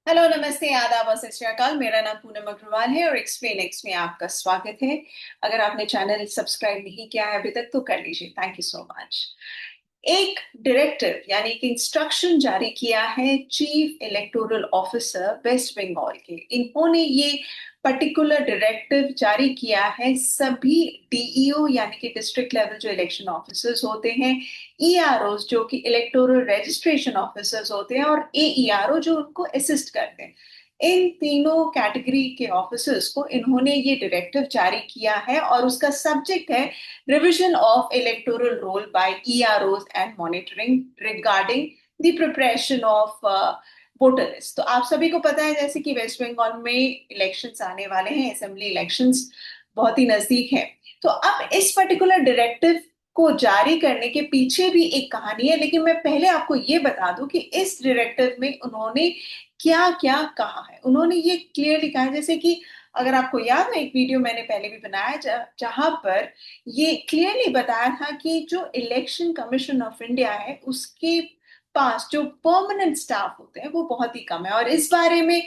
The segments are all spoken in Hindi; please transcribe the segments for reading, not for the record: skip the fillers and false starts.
हेलो, नमस्ते, आदाब और सत श्री अकाल। मेरा नाम पूनम अग्रवाल है और एक्सप्लेन एक्स में आपका स्वागत है। अगर आपने चैनल सब्सक्राइब नहीं किया है अभी तक तो कर लीजिए। Thank you so much. एक डायरेक्टिव यानी कि इंस्ट्रक्शन जारी किया है chief electoral officer West Bengal के। इन्होंने ये पर्टिकुलर डायरेक्टिव जारी किया है सभी डीईओ यानी कि डिस्ट्रिक्ट लेवल जो इलेक्शन ऑफिसर्स होते हैं, ईआरओ जो कि इलेक्टोरल रजिस्ट्रेशन ऑफिसर्स होते हैं, और एईआरओ जो उनको असिस्ट करते हैं। इन तीनों कैटेगरी के ऑफिसर्स को इन्होंने ये डायरेक्टिव जारी किया है और उसका सब्जेक्ट है revision of electoral roll by EROs and monitoring regarding the preparation of voter list. तो आप सभी को पता है जैसे कि वेस्ट बंगाल में इलेक्शंस आने वाले हैं, असेंबली इलेक्शंस बहुत ही नजदीक है। तो अब इस पर्टिकुलर डायरेक्टिव को जारी करने के पीछे भी एक कहानी है, लेकिन मैं पहले आपको ये बता दूं कि इस डायरेक्टिव में उन्होंने क्या क्या कहा है। उन्होंने ये क्लियरली कहा है, जैसे कि अगर आपको याद है एक वीडियो मैंने पहले भी बनाया जहां पर ये क्लियरली बताया था कि जो इलेक्शन कमीशन ऑफ इंडिया है उसके पास जो परमानेंट स्टाफ होते हैं वो बहुत ही कम है। और इस बारे में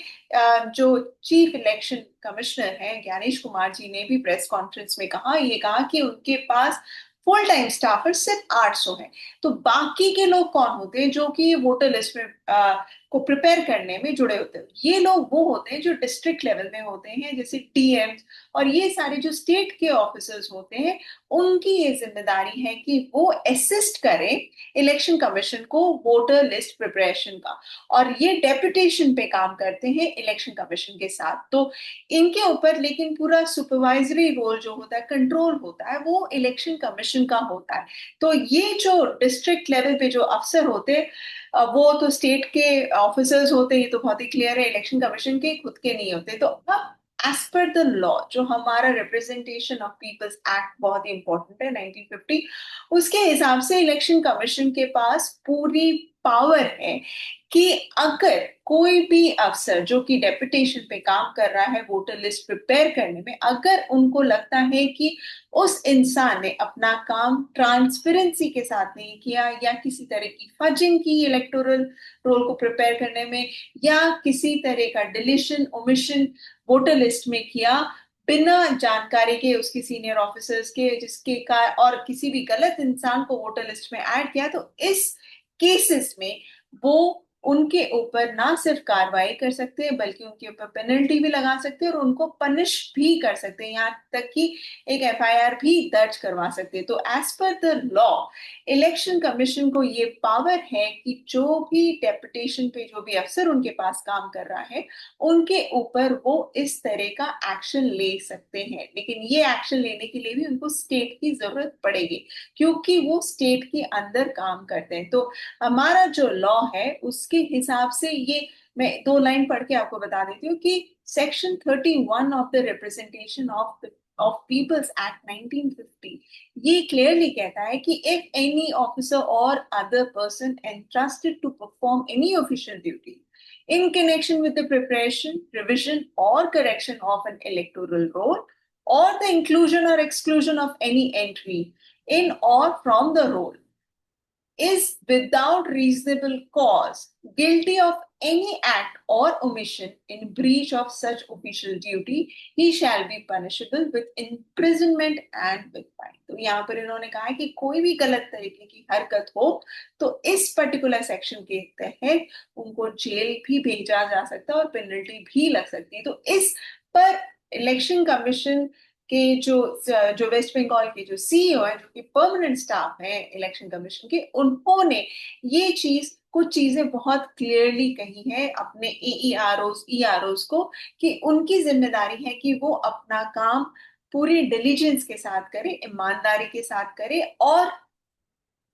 जो चीफ इलेक्शन कमिश्नर हैं ज्ञानेश कुमार जी ने भी प्रेस कॉन्फ्रेंस में कहा, ये कहा कि उनके पास फुल टाइम स्टाफर सिर्फ 800 हैं। तो बाकी के लोग कौन होते हैं जो कि वोटर लिस्ट में को प्रिपेयर करने में जुड़े होते हैं? ये लोग वो होते हैं जो डिस्ट्रिक्ट लेवल में होते हैं, जैसे टीएम। और ये सारे जो स्टेट के ऑफिसर्स होते हैं उनकी ये जिम्मेदारी है कि वो असिस्ट करें इलेक्शन कमीशन को वोटर लिस्ट प्रिपरेशन का। और ये डेपुटेशन पे काम करते हैं इलेक्शन कमीशन के साथ। तो इनके ऊपर लेकिन पूरा सुपरवाइजरी रोल जो होता है, कंट्रोल होता है, वो इलेक्शन कमीशन का होता है। तो ये जो डिस्ट्रिक्ट लेवल पे जो अफसर होते हैं वो तो स्टेट के ऑफिसर्स होते हैं, ये तो बहुत ही क्लियर है, इलेक्शन कमीशन के खुद के नहीं होते। तो अब एज पर द लॉ जो हमारा रिप्रेजेंटेशन ऑफ पीपल्स एक्ट बहुत ही इंपॉर्टेंट है 1950, उसके हिसाब से इलेक्शन कमीशन के पास पूरी पावर है कि अगर कोई भी अफसर जो कि डेपुटेशन पे काम कर रहा है वोटर लिस्ट प्रिपेयर करने में, अगर उनको लगता है कि उस इंसान ने अपना काम ट्रांसपेरेंसी के साथ नहीं किया या किसी तरह की फजिंग की इलेक्टोरल रोल को प्रिपेयर करने में, या किसी तरह का डिलीशन ओमिशन वोटर लिस्ट में किया बिना जानकारी के उसकी सीनियर ऑफिसर्स के, जिसके का और किसी भी गलत इंसान को वोटर लिस्ट में ऐड किया, तो इस केसेस में वो उनके ऊपर ना सिर्फ कार्रवाई कर सकते हैं बल्कि उनके ऊपर पेनल्टी भी लगा सकते हैं और उनको पनिश भी कर सकते हैं, यहाँ तक कि एक एफआईआर भी दर्ज करवा सकते हैं। तो as per the law election commission को ये पावर है कि जो भी डेपुटेशन पे जो भी अफसर उनके पास काम कर रहा है उनके ऊपर वो इस तरह का एक्शन ले सकते हैं। लेकिन ये एक्शन लेने के लिए भी उनको स्टेट की जरूरत पड़ेगी क्योंकि वो स्टेट के अंदर काम करते हैं। तो हमारा जो लॉ है उसके हिसाब से ये, मैं दो लाइन पढ़ के आपको बता देती हूँ कि section 31 of the representation of peoples act 1950 ये क्लियरली कहता है कि इफ एनी ऑफिसर और other person entrusted to perform any official duty in connection with the preparation, revision, or correction of an electoral roll, or the inclusion or exclusion of any entry in or from the roll, is without reasonable cause guilty of any act or omission in breach of such official duty, he shall be punishable with imprisonment and with fine। तो यहाँ पर इन्होंने कहा है कि कोई भी गलत तरीके की हरकत हो तो इस पर्टिकुलर सेक्शन के तहत उनको जेल भी भेजा जा सकता है और पेनल्टी भी लग सकती है। तो इस पर इलेक्शन कमीशन के जो जो वेस्ट बंगाल के जो सीईओ है, जो कि परमानेंट स्टाफ है इलेक्शन कमीशन के, उन्होंने ये चीज कुछ चीजें बहुत क्लियरली कही है अपने ईआरओस को कि उनकी जिम्मेदारी है कि वो अपना काम पूरी डिलीजेंस के साथ करे, ईमानदारी के साथ करे, और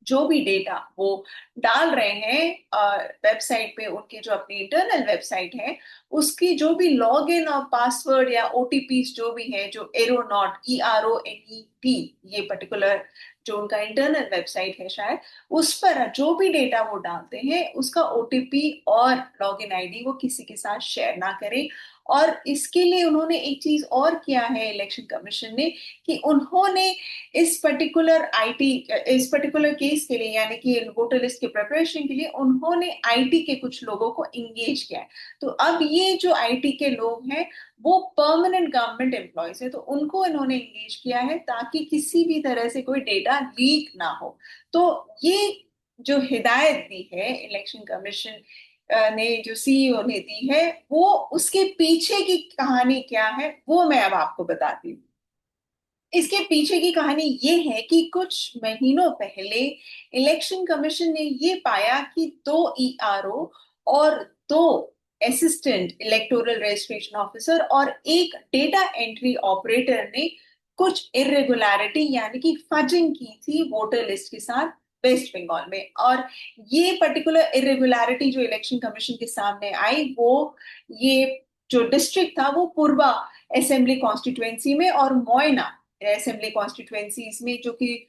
जो भी डेटा वो डाल रहे हैं वेबसाइट पे, उनके जो अपनी इंटरनल वेबसाइट है उसकी जो भी लॉग इन और पासवर्ड या ओटीपी जो भी है, जो एरोनॉट ERONET ये पर्टिकुलर जो उनका इंटरनल वेबसाइट है शायद, उस पर जो भी डेटा वो डालते हैं उसका ओटीपी और लॉगिन आईडी वो किसी के साथ शेयर ना करें। और इसके लिए उन्होंने एक चीज और किया है इलेक्शन कमीशन ने, कि उन्होंने इस पर्टिकुलर केस के लिए, यानी कि वोटर लिस्ट के प्रिपरेशन के लिए, उन्होंने आईटी के कुछ लोगों को इंगेज किया है। तो अब ये जो आईटी के लोग हैं वो परमानेंट गवर्नमेंट एम्प्लॉयज है, तो उनको इन्होंने इंगेज किया है ताकि किसी भी तरह से कोई डेटा लीक ना हो। तो ये जो हिदायत दी है इलेक्शन कमीशन ने, जो सीईओ ने दी है, वो उसके पीछे की कहानी क्या है वो मैं अब आपको बताती हूँ। इसके पीछे की कहानी ये है कि कुछ महीनों पहले इलेक्शन कमीशन ने ये पाया कि दो ईआरओ और दो असिस्टेंट इलेक्टोरल रजिस्ट्रेशन ऑफिसर और एक डेटा एंट्री ऑपरेटर ने कुछ इरेगुलरिटी यानी कि फजिंग की थी वोटर लिस्ट के साथ वेस्ट बंगाल में। और ये पर्टिकुलर इरेगुलरिटी जो इलेक्शन कमीशन के सामने आई, वो ये जो डिस्ट्रिक्ट था वो पूर्वा असेंबली कॉन्स्टिट्युएंसी में और मोयना असेंबली कॉन्स्टिट्युएंसीज में, जो कि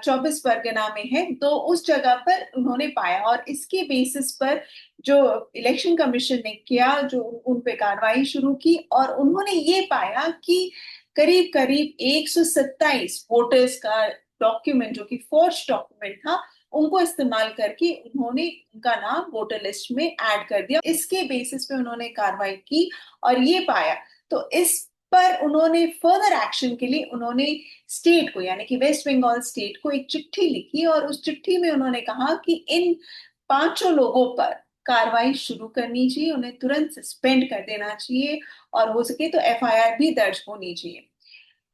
24 परगना में है, तो उस जगह पर उन्होंने पाया। और इसके बेसिस पर जो इलेक्शन कमीशन ने किया, जो उन पे कार्रवाई शुरू की, और उन्होंने ये पाया कि करीब करीब 127 वोटर्स का डॉक्यूमेंट, जो कि फोर्ज डॉक्यूमेंट था, उनको इस्तेमाल करके उन्होंने उनका नाम वोटर लिस्ट में ऐड कर दिया। इसके बेसिस पे उन्होंने कार्रवाई की और ये पाया। तो इस पर उन्होंने फर्दर एक्शन के लिए उन्होंने स्टेट को, यानी कि वेस्ट बंगाल स्टेट को, एक चिट्ठी लिखी और उस चिट्ठी में उन्होंने कहा कि इन पांचों लोगों पर कार्रवाई शुरू करनी चाहिए, उन्हें तुरंत सस्पेंड कर देना चाहिए और हो सके तो एफआईआर भी दर्ज होनी चाहिए।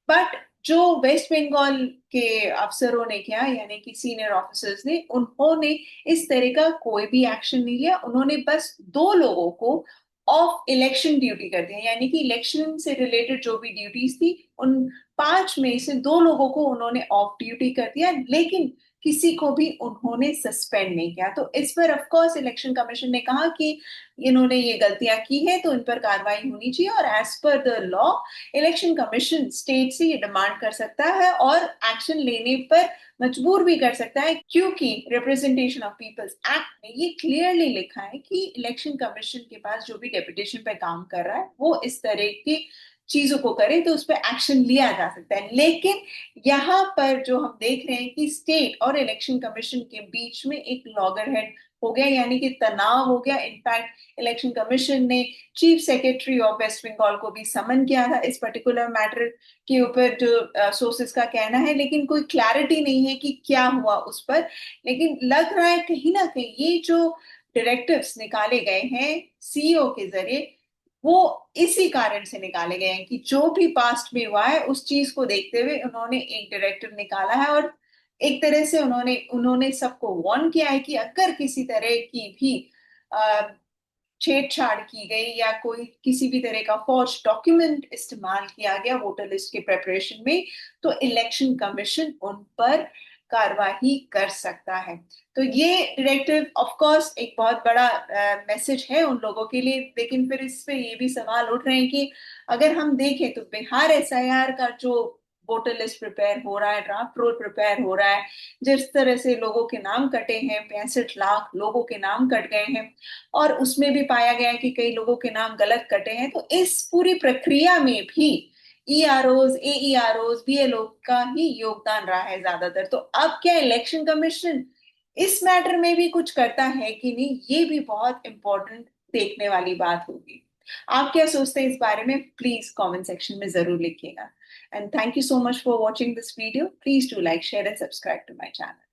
बट जो वेस्ट बंगाल के अफसरों ने किया, यानी कि सीनियर ऑफिसर्स ने, उन्होंने इस तरह का कोई भी एक्शन नहीं लिया। उन्होंने बस दो लोगों को ऑफ इलेक्शन ड्यूटी कर दिया, यानी कि इलेक्शन से रिलेटेड जो भी ड्यूटीज थी उन पांच में से दो लोगों को उन्होंने ऑफ ड्यूटी कर दिया, लेकिन किसी को भी उन्होंने सस्पेंड नहीं किया। तो इस पर ऑफ कोर्स इलेक्शन कमीशन ने कहा कि इन्होंने ये गलतियां की है तो इन पर कार्रवाई होनी चाहिए, और as per the law election commission state से ये डिमांड कर सकता है और एक्शन लेने पर मजबूर भी कर सकता है, क्योंकि रिप्रेजेंटेशन ऑफ पीपल्स एक्ट में ये क्लियरली लिखा है कि इलेक्शन कमीशन के पास जो भी डेपुटेशन पे काम कर रहा है वो इस तरह की चीजों को करे तो उस पर एक्शन लिया जा सकता है। लेकिन यहाँ पर जो हम देख रहे हैं कि स्टेट और इलेक्शन कमीशन के बीच में एक लॉगरहेड हो गया, यानी कि तनाव हो गया। इनफैक्ट इलेक्शन कमीशन ने chief secretary of West Bengal को भी समन किया था इस पर्टिकुलर मैटर के ऊपर, जो सोर्सेस का कहना है, लेकिन कोई क्लैरिटी नहीं है कि क्या हुआ उस पर। लेकिन लग रहा है कहीं ना कहीं ये जो डायरेक्टिव्स निकाले गए हैं सीईओ के जरिए, वो इसी कारण से निकाले गए हैं कि जो भी पास्ट में हुआ है उस चीज को देखते हुए उन्होंने एक डायरेक्टिव निकाला है। और एक तरह से उन्होंने उन्होंने सबको वार्न किया है कि अगर किसी तरह की भी अ, छेड़छाड़ की गई या कोई किसी भी तरह का फॉर्ज डॉक्यूमेंट इस्तेमाल किया गया वोटर लिस्ट के प्रेपरेशन में, तो इलेक्शन कमीशन उन पर कार्रवाई कर सकता है। तो ये डायरेक्टिव ऑफ कोर्स एक बहुत बड़ा मैसेज है उन लोगों के लिए। लेकिन फिर इस पे ये भी सवाल उठ रहे हैं कि अगर हम देखें तो बिहार एसआईआर का जो वोटर लिस्ट प्रिपेयर हो रहा है, ड्राफ्ट रोल प्रिपेयर हो रहा है, जिस तरह से लोगों के नाम कटे हैं, 65 लाख लोगों के नाम कट गए हैं, और उसमें भी पाया गया है कि कई लोगों के नाम गलत कटे हैं, तो इस पूरी प्रक्रिया में भी ईआरओज, एईआरओज, बीएलओ का ही योगदान रहा है ज्यादातर। तो अब क्या इलेक्शन कमीशन इस मैटर में भी कुछ करता है कि नहीं, ये भी बहुत इंपॉर्टेंट देखने वाली बात होगी। आप क्या सोचते हैं इस बारे में, प्लीज कमेंट सेक्शन में जरूर लिखिएगा। And thank you so much for watching this video. Please do like, share and subscribe to my channel.